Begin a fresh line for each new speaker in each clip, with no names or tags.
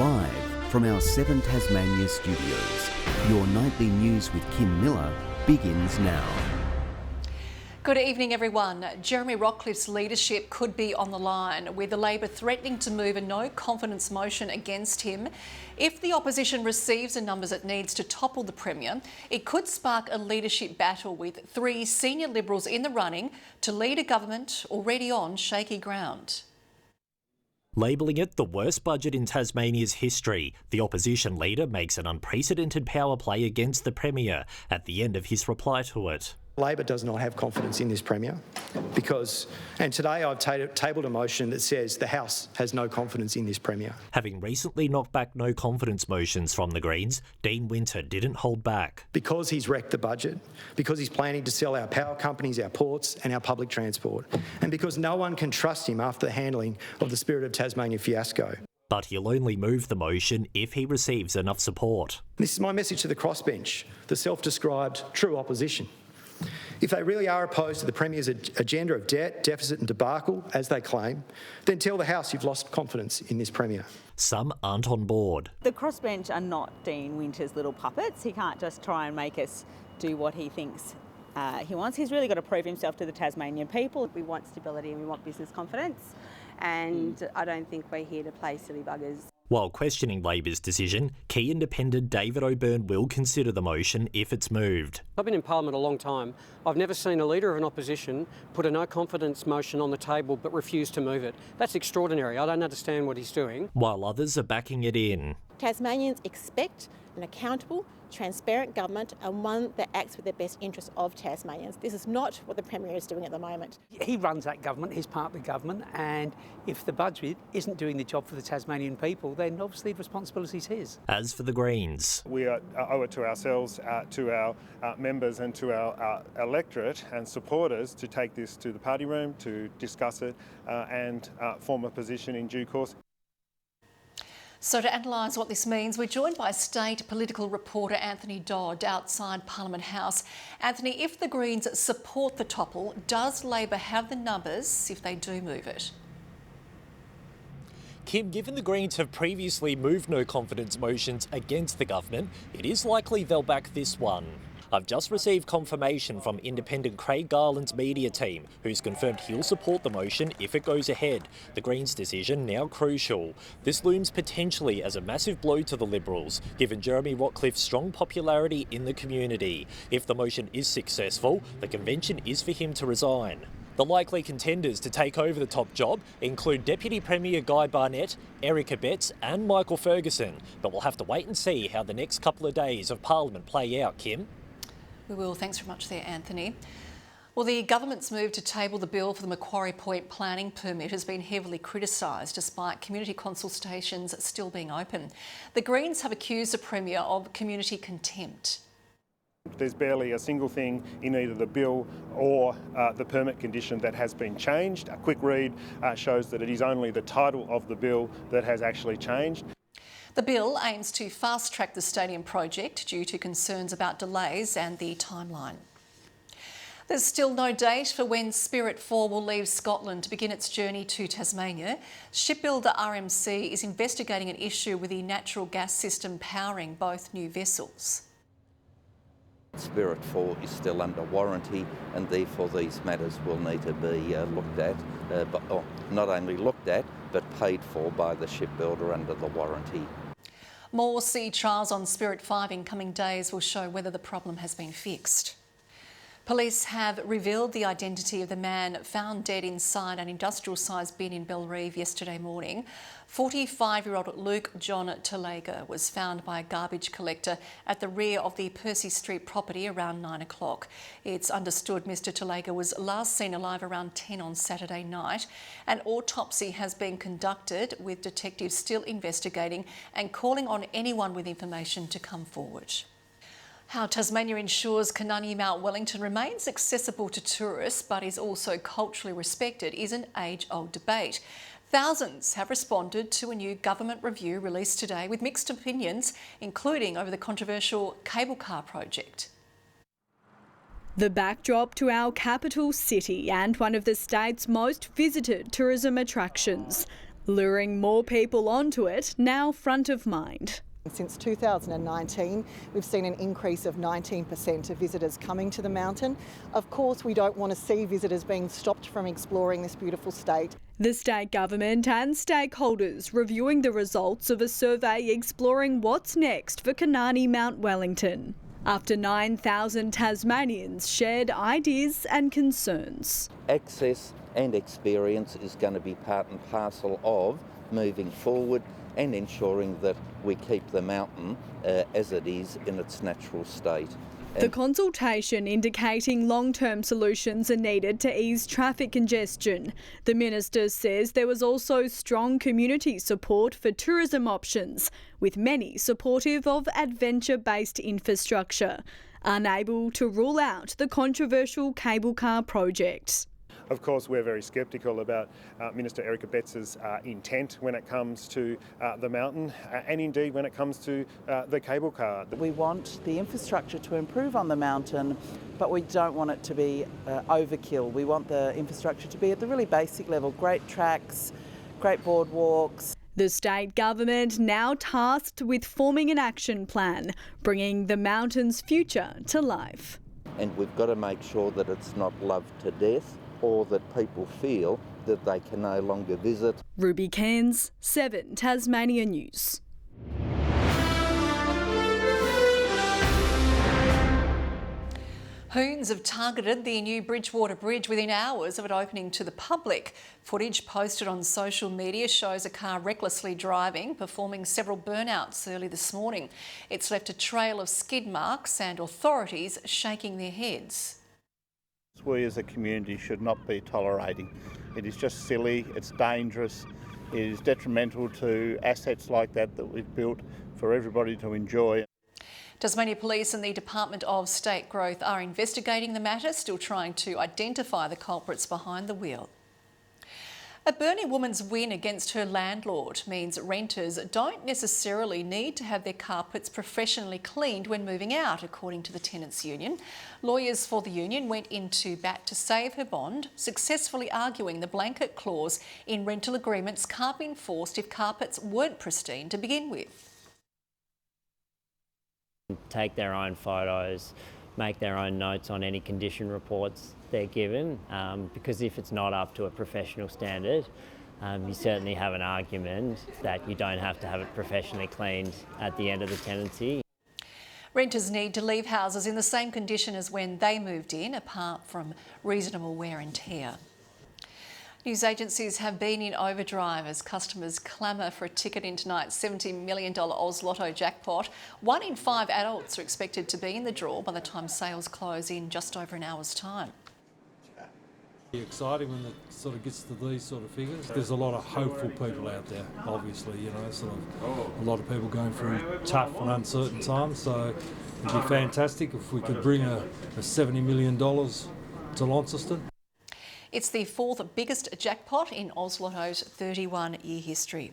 Live from our 7 Tasmania studios, your nightly news with Kim Miller begins now.
Good evening, everyone. Jeremy Rockliff's leadership could be on the line, with the Labor threatening to move a no-confidence motion against him. If the opposition receives the numbers it needs to topple the Premier, it could spark a leadership battle with 3 senior Liberals in the running to lead a government already on shaky ground.
Labelling it the worst budget in Tasmania's history, the opposition leader makes an unprecedented power play against the Premier at the end of his reply to it.
Labor does not have confidence in this Premier and today I've tabled a motion that says the House has no confidence in this Premier.
Having recently knocked back no confidence motions from the Greens, Dean Winter didn't hold back.
Because he's wrecked the budget, because he's planning to sell our power companies, our ports and our public transport, and because no one can trust him after the handling of the Spirit of Tasmania fiasco.
But he'll only move the motion if he receives enough support.
This is my message to the crossbench, the self-described true opposition. If they really are opposed to the Premier's agenda of debt, deficit and debacle, as they claim, then tell the House you've lost confidence in this Premier.
Some aren't on board.
The crossbench are not Dean Winter's little puppets. He can't just try and make us do what he thinks he wants. He's really got to prove himself to the Tasmanian people.
We want stability and we want business confidence, and I don't think we're here to play silly buggers.
While questioning Labor's decision, key independent David O'Byrne will consider the motion if it's moved.
I've been in Parliament a long time. I've never seen a leader of an opposition put a no-confidence motion on the table but refuse to move it. That's extraordinary. I don't understand what he's doing.
While others are backing it in.
Tasmanians expect an accountable, transparent government and one that acts with the best interests of Tasmanians. This is not what the Premier is doing at the moment.
He runs that government, he's part of the government, and if the budget isn't doing the job for the Tasmanian people, then obviously the responsibility is his.
As for the Greens,
we owe it to ourselves, to our members and to our electorate and supporters to take this to the party room, to discuss it and form a position in due course.
So to analyse what this means, we're joined by state political reporter Anthony Dodd outside Parliament House. Anthony, if the Greens support the topple, does Labor have the numbers if they do move it?
Kim, given the Greens have previously moved no confidence motions against the government, it is likely they'll back this one. I've just received confirmation from independent Craig Garland's media team, who's confirmed he'll support the motion if it goes ahead. The Greens' decision now crucial. This looms potentially as a massive blow to the Liberals, given Jeremy Rockliff's strong popularity in the community. If the motion is successful, the convention is for him to resign. The likely contenders to take over the top job include Deputy Premier Guy Barnett, Erica Betts and Michael Ferguson. But we'll have to wait and see how the next couple of days of Parliament play out, Kim.
We will. Thanks very much there, Anthony. Well, the government's move to table the bill for the Macquarie Point planning permit has been heavily criticised despite community consultations still being open. The Greens have accused the Premier of community contempt.
There's barely a single thing in either the bill or the permit condition that has been changed. A quick read shows that it is only the title of the bill that has actually changed.
The bill aims to fast-track the stadium project due to concerns about delays and the timeline. There's still no date for when Spirit 4 will leave Scotland to begin its journey to Tasmania. Shipbuilder RMC is investigating an issue with the natural gas system powering both new vessels.
Spirit 4 is still under warranty and therefore these matters will need to be looked at, not only looked at but paid for by the shipbuilder under the warranty.
More sea trials on Spirit 5 in coming days will show whether the problem has been fixed. Police have revealed the identity of the man found dead inside an industrial-sized bin in Bellerive yesterday morning. 45-year-old Luke John Talaga was found by a garbage collector at the rear of the Percy Street property around 9 o'clock. It's understood Mr Talaga was last seen alive around 10 on Saturday night. An autopsy has been conducted, with detectives still investigating and calling on anyone with information to come forward. How Tasmania ensures Canunny Mount Wellington remains accessible to tourists but is also culturally respected is an age-old debate. Thousands have responded to a new government review released today with mixed opinions, including over the controversial cable car project.
The backdrop to our capital city and one of the state's most visited tourism attractions. luring more people onto it, now front of mind.
Since 2019, we've seen an increase of 19% of visitors coming to the mountain. Of course, we don't want to see visitors being stopped from exploring this beautiful state.
The state government and stakeholders reviewing the results of a survey exploring what's next for Kanani Mount Wellington, after 9,000 Tasmanians shared ideas and concerns.
Access and experience is going to be part and parcel of moving forward and ensuring that we keep the mountain as it is in its natural state.
The consultation indicating long-term solutions are needed to ease traffic congestion. The minister says there was also strong community support for tourism options, with many supportive of adventure-based infrastructure, unable to rule out the controversial cable car project.
Of course, we're very sceptical about Minister Erica Betts's intent when it comes to the mountain and indeed when it comes to the cable car.
We want the infrastructure to improve on the mountain, but we don't want it to be overkill. We want the infrastructure to be at the really basic level, great tracks, great boardwalks.
The state government now tasked with forming an action plan, bringing the mountain's future to life.
And we've got to make sure that it's not loved to death, or that people feel that they can no longer visit.
Ruby Cairns, 7 Tasmania News.
Hoons have targeted the new Bridgewater Bridge within hours of it opening to the public. Footage posted on social media shows a car recklessly driving, performing several burnouts early this morning. It's left a trail of skid marks and authorities shaking their heads.
We as a community should not be tolerating. It is just silly, it's dangerous, it is detrimental to assets like that we've built for everybody to enjoy.
Tasmania Police and the Department of State Growth are investigating the matter, still trying to identify the culprits behind the wheel. A Burnie woman's win against her landlord means renters don't necessarily need to have their carpets professionally cleaned when moving out, according to the tenants' union. Lawyers for the union went into bat to save her bond, successfully arguing the blanket clause in rental agreements can't be enforced if carpets weren't pristine to begin with.
Take their own photos, make their own notes on any condition reports they're given, because if it's not up to a professional standard, you certainly have an argument that you don't have to have it professionally cleaned at the end of the tenancy.
Renters need to leave houses in the same condition as when they moved in, apart from reasonable wear and tear. News agencies have been in overdrive as customers clamour for a ticket in tonight's $70 million Oz Lotto jackpot. 1 in 5 adults are expected to be in the draw by the time sales close in just over an hour's time.
Exciting when it sort of gets to these sort of figures. There's a lot of hopeful people out there, obviously, you know, sort of a lot of people going through tough and uncertain times, so it'd be fantastic if we could bring a $70 million to Launceston.
It's the 4th biggest jackpot in Oz Lotto's 31-year history.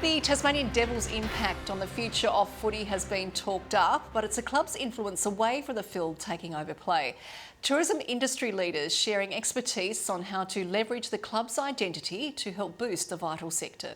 The Tasmanian Devils' impact on the future of footy has been talked up, but it's the club's influence away from the field taking over play. Tourism industry leaders sharing expertise on how to leverage the club's identity to help boost the vital sector.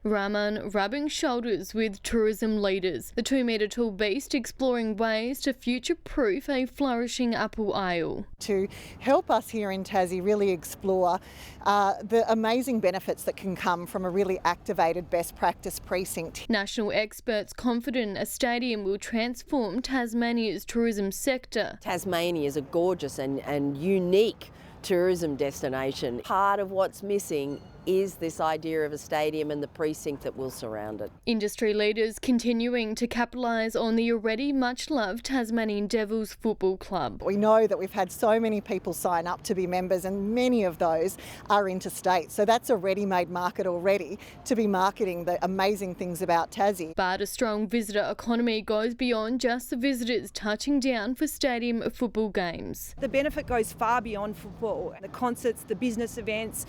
Rahman rubbing shoulders with tourism leaders, the 2-metre-tall beast exploring ways to future-proof a flourishing Apple Isle.
To help us here in Tassie really explore the amazing benefits that can come from a really activated best practice precinct.
National experts confident a stadium will transform Tasmania's tourism sector.
Tasmania is a gorgeous and unique tourism destination. Part of what's missing is this idea of a stadium and the precinct that will surround it.
Industry leaders continuing to capitalise on the already much-loved Tasmanian Devils Football Club.
We know that we've had so many people sign up to be members and many of those are interstate, so that's a ready-made market already to be marketing the amazing things about Tassie.
But a strong visitor economy goes beyond just the visitors touching down for stadium football games.
The benefit goes far beyond football. The concerts, the business events,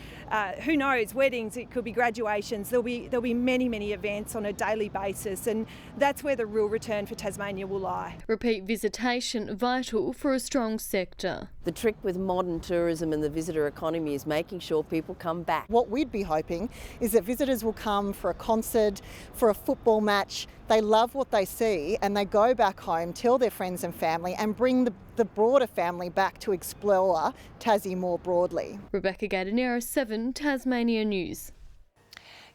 who knows? includes weddings, it could be graduations, there'll be many events on a daily basis, and that's where the real return for Tasmania will lie.
Repeat visitation vital for a strong sector.
The trick with modern tourism and the visitor economy is making sure people come back.
What we'd be hoping is that visitors will come for a concert, for a football match. They love what they see and they go back home, tell their friends and family, and bring the broader family back to explore Tassie more broadly.
Rebecca Gadanera, 7 Tasmania News.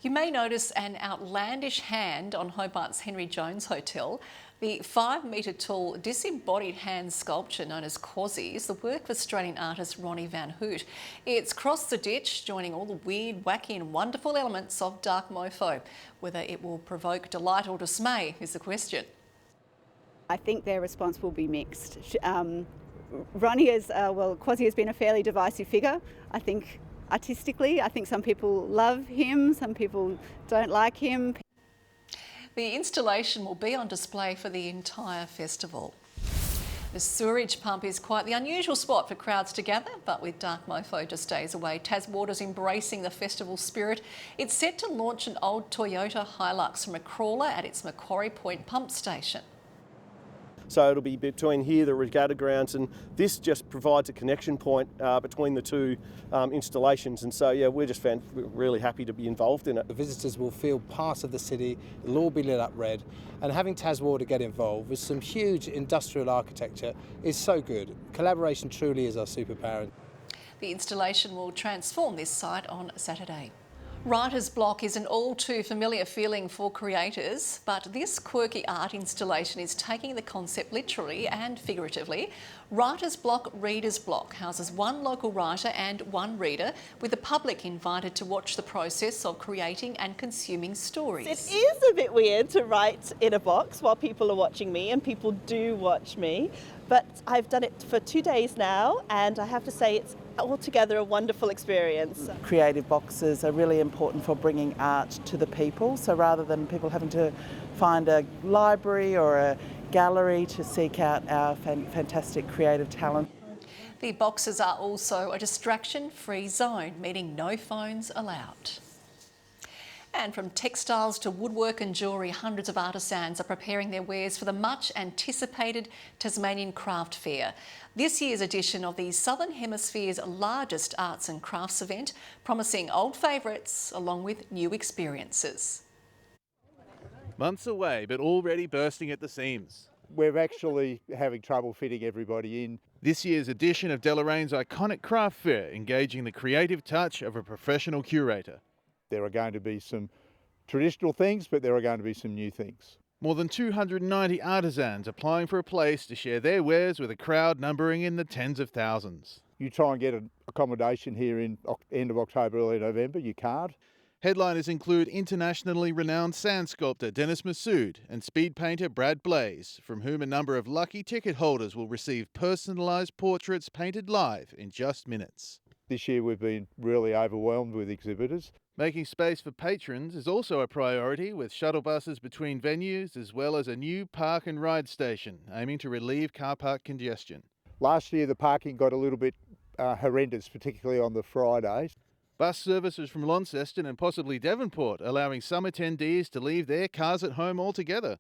You may notice an outlandish hand on Hobart's Henry Jones Hotel. The 5-metre tall disembodied hand sculpture known as Quasi is the work of Australian artist Ronnie Van Hoot. It's crossed the ditch, joining all the weird, wacky and wonderful elements of dark mofo. Whether it will provoke delight or dismay is the question.
I think their response will be mixed. Ronnie Quasi has been a fairly divisive figure. I think artistically, I think some people love him, some people don't like him.
The installation will be on display for the entire festival. The sewerage pump is quite the unusual spot for crowds to gather, but with dark mofo just days away, Taswater's embracing the festival spirit. It's set to launch an old Toyota Hilux from a crawler at its Macquarie Point pump station.
So it'll be between here, the regatta grounds, and this just provides a connection point between the two installations. And so, yeah, we're really happy to be involved in it.
The visitors will feel part of the city, it'll all be lit up red, and having Taswater get involved with some huge industrial architecture is so good. Collaboration truly is our superpower.
The installation will transform this site on Saturday. Writer's block is an all too familiar feeling for creators, but this quirky art installation is taking the concept literally and figuratively. Writer's block, Reader's block houses one local writer and one reader, with the public invited to watch the process of creating and consuming stories.
It is a bit weird to write in a box while people are watching me, and people do watch me, but I've done it for 2 days now, and I have to say it's altogether a wonderful experience.
Creative boxes are really important for bringing art to the people, so rather than people having to find a library or a gallery to seek out our fantastic creative talent.
The boxes are also a distraction-free zone, meaning no phones allowed. And from textiles to woodwork and jewellery, hundreds of artisans are preparing their wares for the much-anticipated Tasmanian Craft Fair. This year's edition of the Southern Hemisphere's largest arts and crafts event, promising old favourites along with new experiences.
Months away, but already bursting at the seams.
We're actually having trouble fitting everybody in.
This year's edition of Delorain's iconic craft fair, engaging the creative touch of a professional curator.
There are going to be some traditional things, but there are going to be some new things.
More than 290 artisans applying for a place to share their wares with a crowd numbering in the tens of thousands.
You try and get an accommodation here in end of October, early November, you can't.
Headliners include internationally renowned sand sculptor Dennis Massoud and speed painter Brad Blaze, from whom a number of lucky ticket holders will receive personalised portraits painted live in just minutes.
This year we've been really overwhelmed with exhibitors.
Making space for patrons is also a priority, with shuttle buses between venues as well as a new park and ride station aiming to relieve car park congestion.
Last year the parking got a little bit horrendous, particularly on the Fridays.
Bus services from Launceston and possibly Devonport allowing some attendees to leave their cars at home altogether.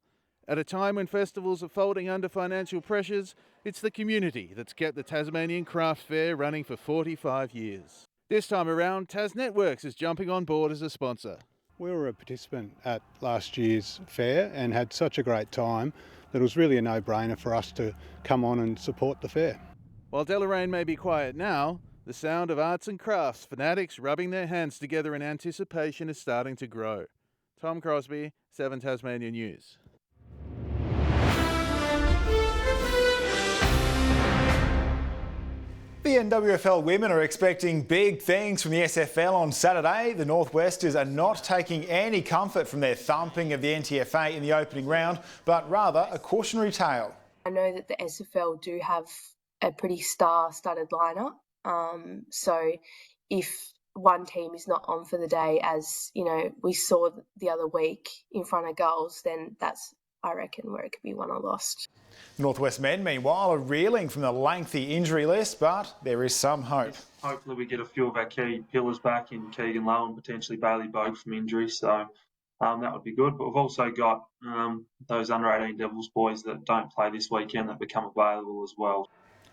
At a time when festivals are folding under financial pressures, it's the community that's kept the Tasmanian Craft Fair running for 45 years. This time around, Tas Networks is jumping on board as a sponsor.
We were a participant at last year's fair and had such a great time that it was really a no-brainer for us to come on and support the fair.
While Delorain may be quiet now, the sound of arts and crafts fanatics rubbing their hands together in anticipation is starting to grow. Tom Crosby, 7 Tasmania News.
The NWFL women are expecting big things from the SFL on Saturday. The Northwesters are not taking any comfort from their thumping of the NTFA in the opening round, but rather a cautionary tale.
I know that the SFL do have a pretty star-studded lineup. So if one team is not on for the day, as you know we saw the other week in front of goals, then that's I reckon, where it could be won or lost.
Northwest men, meanwhile, are reeling from the lengthy injury list, but there is some hope.
Hopefully we get a few of our key pillars back in Keegan Lowe and potentially Bailey Bogue from injury, so that would be good. But we've also got those under-18 Devils boys that don't play this weekend that become available as well.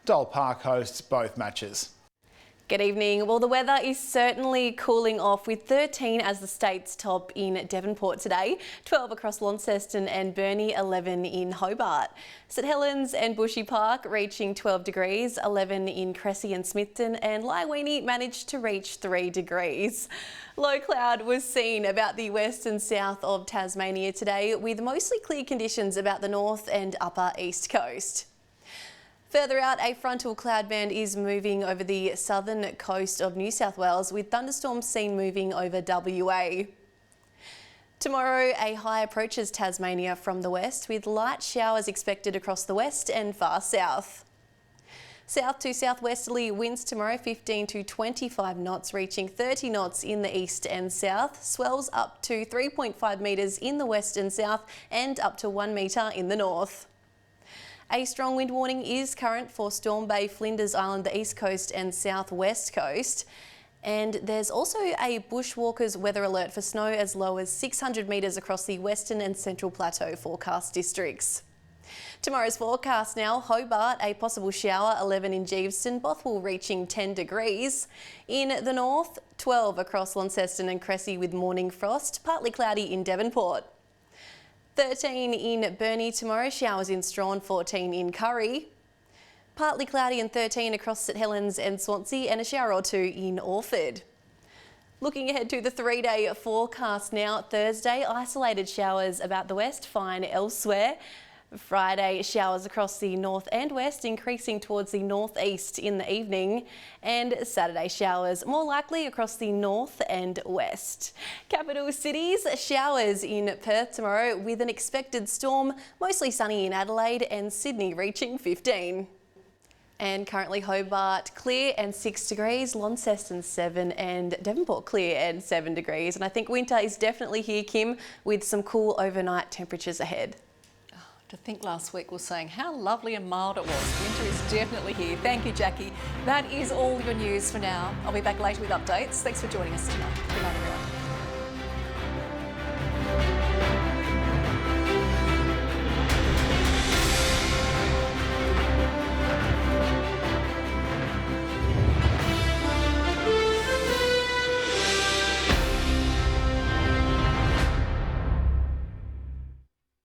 Dole Park hosts both matches.
Good evening. Well, the weather is certainly cooling off with 13 as the state's top in Devonport today, 12 across Launceston and Burnie, 11 in Hobart. St Helens and Bushy Park reaching 12 degrees, 11 in Cressy and Smithton, and Lyweenie managed to reach 3 degrees. Low cloud was seen about the west and south of Tasmania today, with mostly clear conditions about the north and upper east coast. Further out, a frontal cloud band is moving over the southern coast of New South Wales, with thunderstorms seen moving over WA. Tomorrow, a high approaches Tasmania from the west, with light showers expected across the west and far south. South to southwesterly winds tomorrow, 15 to 25 knots, reaching 30 knots in the east and south. Swells up to 3.5 metres in the west and south and up to 1 metre in the north. A strong wind warning is current for Storm Bay, Flinders Island, the east coast and southwest coast. And there's also a bushwalkers weather alert for snow as low as 600 metres across the Western and Central Plateau forecast districts. Tomorrow's forecast now: Hobart, a possible shower, 11 in Geeveston, Bothwell reaching 10 degrees. In the north, 12 across Launceston and Cressy with morning frost, partly cloudy in Devonport. 13 in Burnie tomorrow, showers in Strawn, 14 in Curry. Partly cloudy and 13 across St Helens and Swansea, and a shower or 2 in Orford. Looking ahead to the 3-day forecast now: Thursday, isolated showers about the west, fine elsewhere. Friday, showers across the north and west, increasing towards the northeast in the evening. And Saturday, showers more likely across the north and west. Capital cities, showers in Perth tomorrow with an expected storm, mostly sunny in Adelaide and Sydney reaching 15. And currently Hobart clear and 6 degrees, Launceston 7 and Devonport clear and 7 degrees. And I think winter is definitely here, Kim, with some cool overnight temperatures ahead.
To think last week was saying how lovely and mild it was. Winter is definitely here. Thank you, Jackie. That is all your news for now. I'll be back later with updates. Thanks for joining us tonight. Good night, everyone.